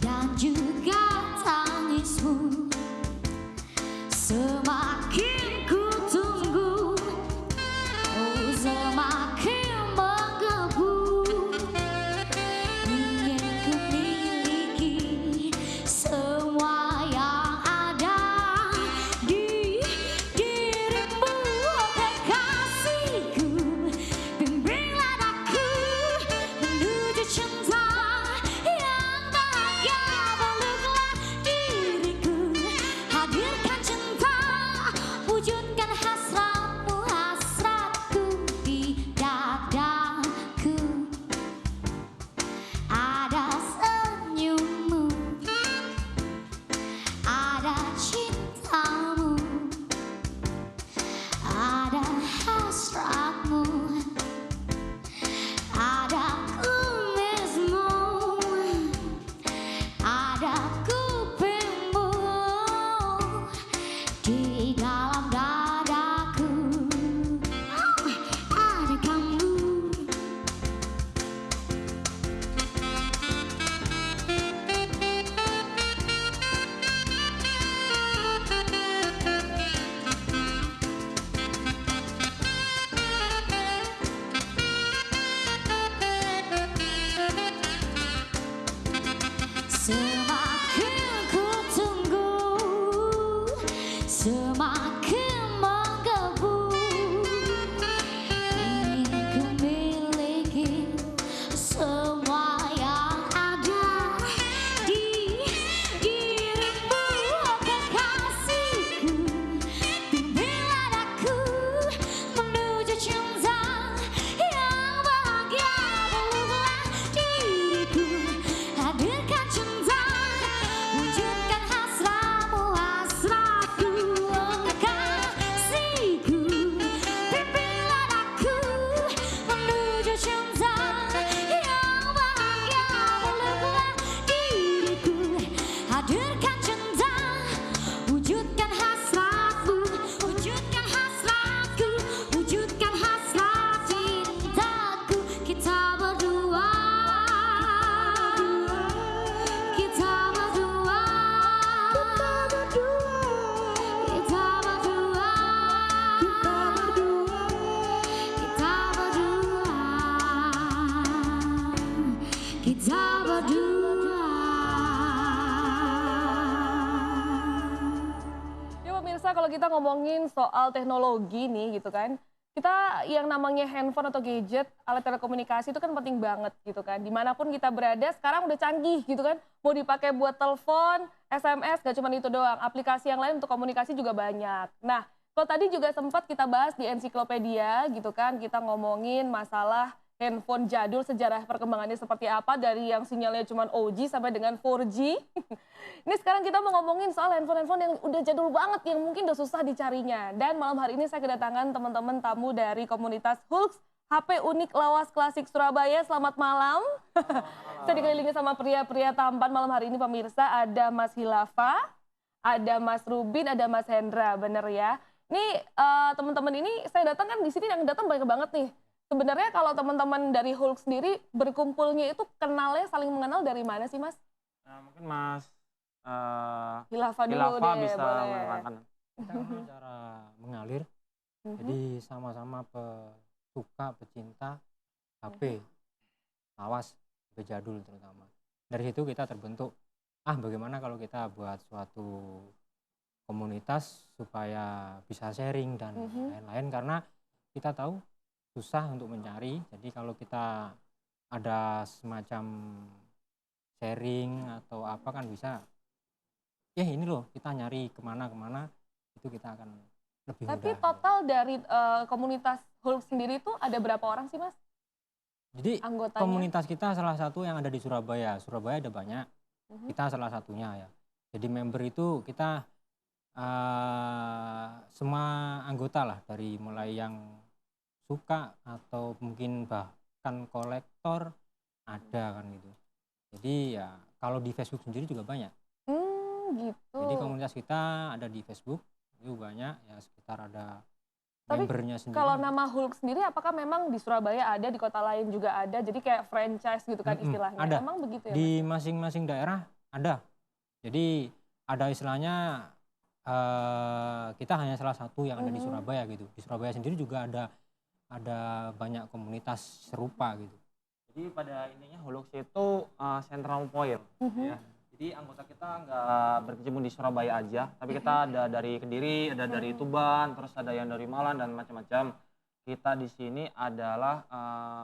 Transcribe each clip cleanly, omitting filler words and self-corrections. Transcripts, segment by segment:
dan juga tangismu. Semakin ku tunggu, oh semakin menggebu. Ingin ku miliki semua yang ada di dirimu, oh kekasihku. Bimbinglah aku menuju cinta yang bahagia. Peluklah diriku, hadirkan cinta, wujudkan hasratmu, hasratku di dadaku. Ada senyummu, ada cintamu, ada hasratmu, ada kumismu, ada kupingmu di dalam dadaku. Ada kamu. Semakin ku tunggu, semakin menggebu. Ingin ku miliki semua yang ada di dirimu, oh kekasihku. Bimbinglah aku menuju cinta yang bahagia. Peluklah diriku, hadirkan cinta, wujudkan hasratmu, hasratku, oh kekasihku. Bimbinglah aku menuju cinta yang bahagia. Peluklah diriku, hadirkan cinta, wujudkan hasratmu, wujudkan hasratku, wujudkan hasrat cintaku. Kita berdua, kita berdua, kita berdua, kita berdua, kita berdua. Ya pemirsa, kalau kita ngomongin soal teknologi nih gitu kan, kita yang namanya handphone atau gadget, alat telekomunikasi itu kan penting banget gitu kan. Dimanapun kita berada sekarang udah canggih gitu kan. Mau dipakai buat telepon, SMS, gak cuma itu doang. Aplikasi yang lain untuk komunikasi juga banyak. Nah, kalau tadi juga sempat kita bahas di ensiklopedia gitu kan, kita ngomongin masalah handphone jadul, sejarah perkembangannya seperti apa, dari yang sinyalnya cuma OG sampai dengan 4G. Ini sekarang kita mau ngomongin soal handphone-handphone yang udah jadul banget, yang mungkin udah susah dicarinya. Dan malam hari ini saya kedatangan teman-teman tamu dari komunitas Hulks HP Unik Lawas Klasik Surabaya. Selamat malam. Saya dikelilingi sama pria-pria tampan malam hari ini pemirsa. Ada Mas Hilafa, ada Mas Rubin, ada Mas Hendra, bener ya. Ini teman-teman ini saya datang kan di sini yang datang banyak banget nih. Sebenarnya kalau teman-teman dari Hulk sendiri berkumpulnya itu kenalnya saling mengenal dari mana sih Mas? Nah, mungkin Mas Hilafa dulu Hilafa deh, bisa boleh. menerangkan. Kita secara mengalir, jadi sama-sama suka, pecinta HP, lawas, HP jadul terutama. Dari situ kita terbentuk, bagaimana kalau kita buat suatu komunitas supaya bisa sharing dan lain-lain, karena kita tahu susah untuk mencari. Jadi kalau kita ada semacam sharing atau apa kan bisa, ini loh kita nyari kemana-kemana, itu kita akan lebih Tapi mudah. total dari komunitas Hulk sendiri itu ada berapa orang sih Mas? Jadi Anggotanya? komunitas kita salah satu yang ada di Surabaya. Surabaya ada banyak, kita salah satunya ya. Jadi member itu kita semua anggota lah, dari mulai yang suka atau mungkin bahkan kolektor ada kan gitu. Jadi ya kalau di Facebook sendiri juga banyak. Gitu. Jadi komunitas kita ada di Facebook itu banyak ya, sekitar ada Tapi membernya sendiri. kalau nama Hulk sendiri apakah memang di Surabaya ada, di kota lain juga ada, jadi kayak franchise gitu kan istilahnya? Ada. Emang begitu ya? Di masing-masing daerah Ada. Jadi ada istilahnya kita hanya salah satu yang ada di Surabaya gitu. Di Surabaya sendiri juga ada banyak komunitas serupa gitu. Jadi pada intinya Holux itu central point ya. Jadi anggota kita nggak berkecimpung di Surabaya aja, tapi kita ada dari Kediri, ada dari Tuban, terus ada yang dari Malang dan macam-macam. Kita di sini adalah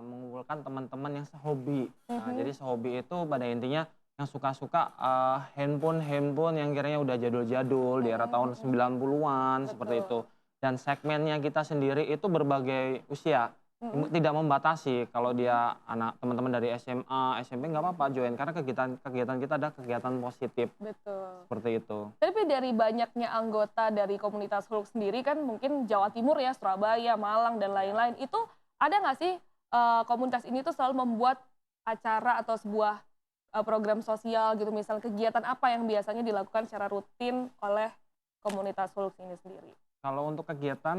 mengumpulkan teman-teman yang sehobi. Nah, jadi sehobi itu pada intinya yang suka-suka handphone yang kiranya udah jadul-jadul di era tahun 90-an seperti itu. Dan segmennya kita sendiri itu berbagai usia. Tidak membatasi kalau dia anak teman-teman dari SMA, SMP nggak apa-apa join karena kegiatan kita ada kegiatan positif. Betul. Seperti itu. Tapi dari banyaknya anggota dari komunitas Hulk sendiri kan mungkin Jawa Timur ya, Surabaya, Malang dan lain-lain. Itu ada nggak sih komunitas ini tuh selalu membuat acara atau sebuah program sosial gitu, misal kegiatan apa yang biasanya dilakukan secara rutin oleh komunitas Hulk ini sendiri? Kalau untuk kegiatan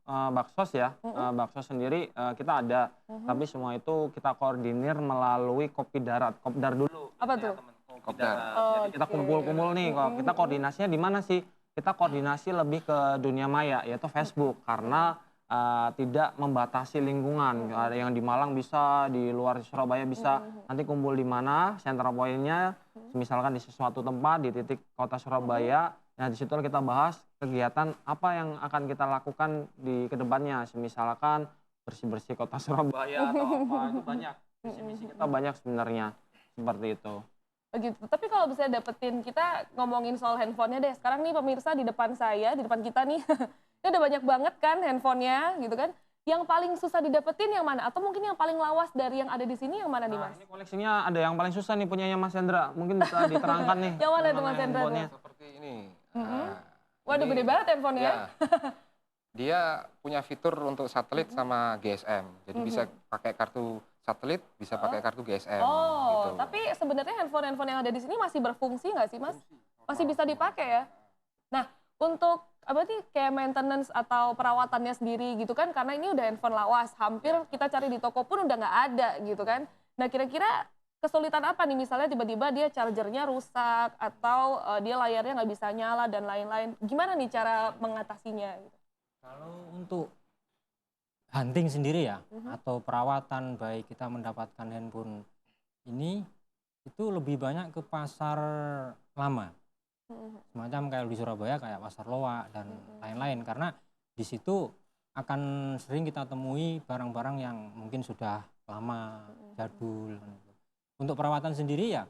Baksos ya, Baksos sendiri kita ada, tapi semua itu kita koordinir melalui Kopdar dulu. Apa tuh? Kopdar. Jadi kita kumpul-kumpul nih, kalau kita koordinasinya di mana sih? Kita koordinasi lebih ke dunia maya, yaitu Facebook, karena tidak membatasi lingkungan. Ada yang di Malang bisa, di luar Surabaya bisa. Nanti kumpul di mana, central point-nya, misalkan di sesuatu tempat, di titik kota Surabaya. Nah, di situ kita bahas kegiatan apa yang akan kita lakukan di kedepannya. Misalkan bersih-bersih kota Surabaya atau apa, itu banyak. Misi-misi kita banyak sebenarnya, seperti itu. Begitu. Tapi kalau bisa dapetin, kita ngomongin soal handphonenya deh. Sekarang nih pemirsa di depan saya, di depan kita nih, ini ada banyak banget kan handphonenya gitu kan. Yang paling susah didapetin yang mana? Atau mungkin yang paling lawas dari yang ada di sini yang mana nih Mas? Ini koleksinya ada yang paling susah nih punyanya Mas Hendra. Mungkin bisa diterangkan nih. Yang mana tuh Mas Hendra? Seperti ini. Waduh, gede banget handphonenya. Ya, dia punya fitur untuk satelit sama GSM. Jadi bisa pakai kartu satelit, bisa pakai kartu GSM. Oh, gitu. tapi sebenarnya handphone yang ada di sini masih berfungsi nggak sih Mas? Masih bisa dipakai ya? Nah, untuk apa sih kayak maintenance atau perawatannya sendiri gitu kan, karena ini udah handphone lawas, hampir kita cari di toko pun udah nggak ada gitu kan. Nah, kira-kira kesulitan apa nih, misalnya tiba-tiba dia chargernya rusak atau dia layarnya nggak bisa nyala dan lain-lain. Gimana nih cara mengatasinya? Gitu? Kalau untuk hunting sendiri ya, atau perawatan baik kita mendapatkan handphone ini, itu lebih banyak ke pasar lama. Semacam kayak di Surabaya kayak pasar Loak dan lain-lain. Karena di situ akan sering kita temui barang-barang yang mungkin sudah lama, jadul. Untuk perawatan sendiri ya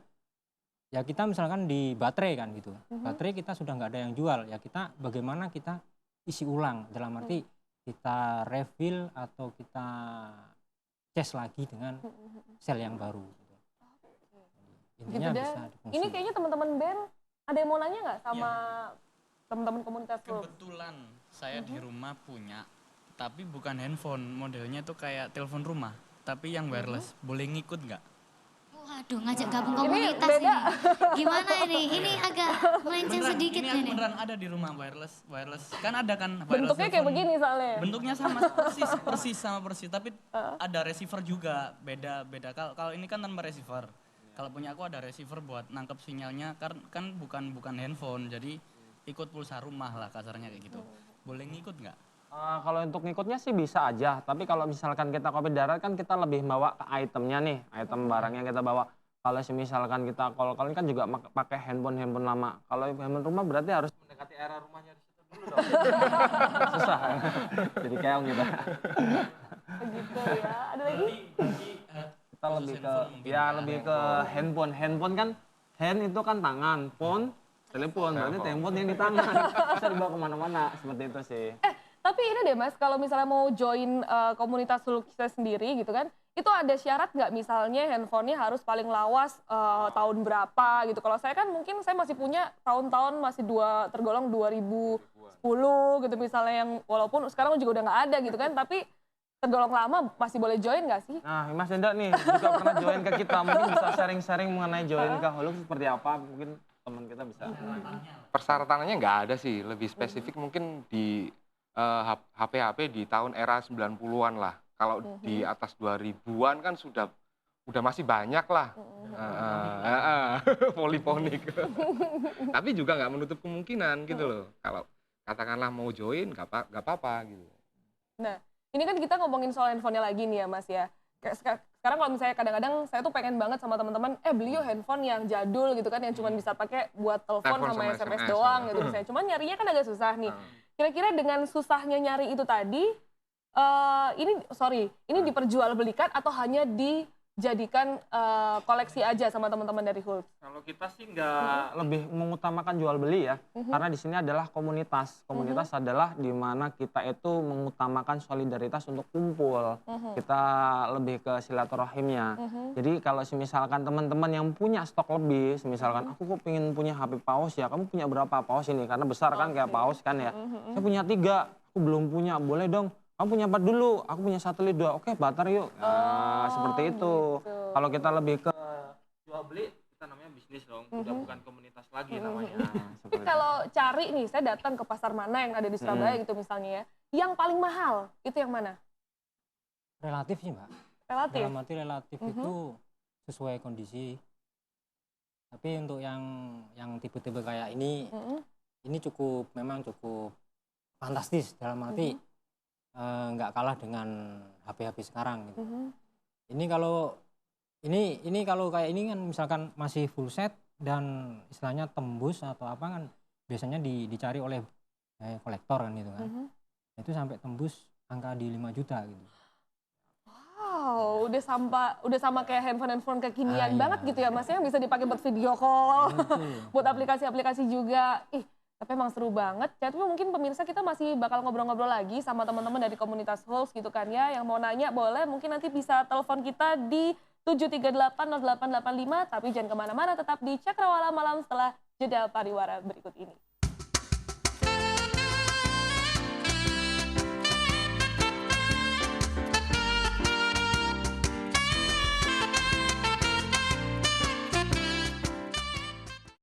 kita misalkan di baterai kan gitu. Baterai kita sudah nggak ada yang jual, ya kita bagaimana kita isi ulang, dalam arti kita refill atau kita cas lagi dengan sel yang baru. Intinya Gitu bisa difungsi. Ini kayaknya teman-teman band ada yang mau nanya nggak sama teman-teman komunitas lo? Kebetulan saya di rumah punya, tapi bukan handphone, modelnya tuh kayak telepon rumah, tapi yang wireless. Boleh ngikut nggak? Waduh, ngajak gabung komunitas ini. Gimana ini? Ini agak melenceng sedikit ini nih. aku beneran ada di rumah wireless. Kan ada kan wireless. Bentuknya kayak begini soalnya. Bentuknya sama persis, tapi ada receiver juga. Beda. Kalau ini kan tanpa receiver. Kalau punya aku ada receiver buat nangkep sinyalnya, kan bukan handphone, jadi ikut pulsa rumah lah kasarnya kayak gitu. Boleh ngikut nggak? Kalau untuk ngikutnya sih bisa aja, tapi kalau misalkan kita kopi darat kan kita lebih bawa ke itemnya nih, item barang yang kita bawa. Kalau misalkan kita call kan juga pakai handphone lama. Kalau handphone rumah berarti harus mendekati area rumahnya di situ dulu dong. Susah. Jadi keong gitu. Begitu ya. Ada lagi? Kita lebih ke handphone. Handphone kan hand itu kan tangan, phone telepon, berarti telepon yang di tangan. Bisa dibawa kemana-mana, seperti itu sih. Tapi ini deh Mas, kalau misalnya mau join komunitas Sulukisa sendiri gitu kan, itu ada syarat nggak, misalnya handphonenya harus paling lawas tahun berapa gitu. Kalau saya kan mungkin saya masih punya tahun-tahun masih tergolong 2010 gitu misalnya, yang walaupun sekarang juga udah nggak ada gitu kan, tapi tergolong lama, masih boleh join nggak sih? Nah, Mas Hendra nih juga pernah join ke kita, mungkin bisa sharing-sharing mengenai join ke Holux seperti apa, mungkin teman kita bisa. Persyaratannya nggak ada sih, lebih spesifik mungkin di HP-HP di tahun era 90-an lah. Kalau di atas 2000-an kan sudah udah masih banyak lah. Poliponik. Tapi juga nggak menutup kemungkinan gitu loh. Kalau katakanlah mau join, nggak apa-apa gitu. Nah, ini kan kita ngomongin soal handphonenya lagi nih ya Mas ya. Kayak sekarang kalau misalnya kadang-kadang saya tuh pengen banget sama teman-teman, beli yuk handphone yang jadul gitu kan, yang cuma bisa pakai buat telepon sama SMS doang gitu misalnya. Cuman nyarinya kan agak susah nih. Kira-kira dengan susahnya nyari itu tadi, ini diperjualbelikan atau hanya dijadikan koleksi aja sama teman-teman dari Hulk? Kalau kita sih nggak lebih mengutamakan jual beli ya, karena di sini adalah komunitas. Komunitas adalah di mana kita itu mengutamakan solidaritas untuk kumpul. Kita lebih ke silaturahimnya. Jadi kalau misalkan teman-teman yang punya stok lebih, misalkan aku kok pengen punya HP paus ya, kamu punya berapa paus ini? Karena besar kan kayak paus kan ya. Saya punya 3, aku belum punya, boleh dong. Kamu punya 4 dulu, aku punya satelit 2, oke barter yuk. Nah, seperti itu. Kalau kita lebih ke jual beli, kita namanya bisnis dong, udah bukan komunitas lagi namanya. Tapi kalau cari nih, saya datang ke pasar mana yang ada di Surabaya gitu misalnya ya, yang paling mahal itu yang mana? Relatif sih Mbak. Relatif? Dalam arti relatif itu sesuai kondisi. Tapi untuk yang tipe-tipe kayak ini memang cukup fantastis dalam arti nggak kalah dengan HP-HP sekarang gitu. Ini kalau kayak ini kan misalkan masih full set dan istilahnya tembus atau apa kan biasanya dicari oleh kolektor kan gitu kan. Itu sampai tembus angka di 5 juta gitu. Wow, udah sama kayak handphone kekinian banget gitu ya Mas, yang bisa dipakai buat video call, buat aplikasi-aplikasi juga. Tapi emang seru banget. Tapi mungkin pemirsa kita masih bakal ngobrol-ngobrol lagi sama teman-teman dari komunitas Hulk gitu kan ya. Yang mau nanya boleh, mungkin nanti bisa telepon kita di 7380885. Tapi jangan kemana-mana, tetap di Cakrawala Malam setelah jeda pariwara berikut ini.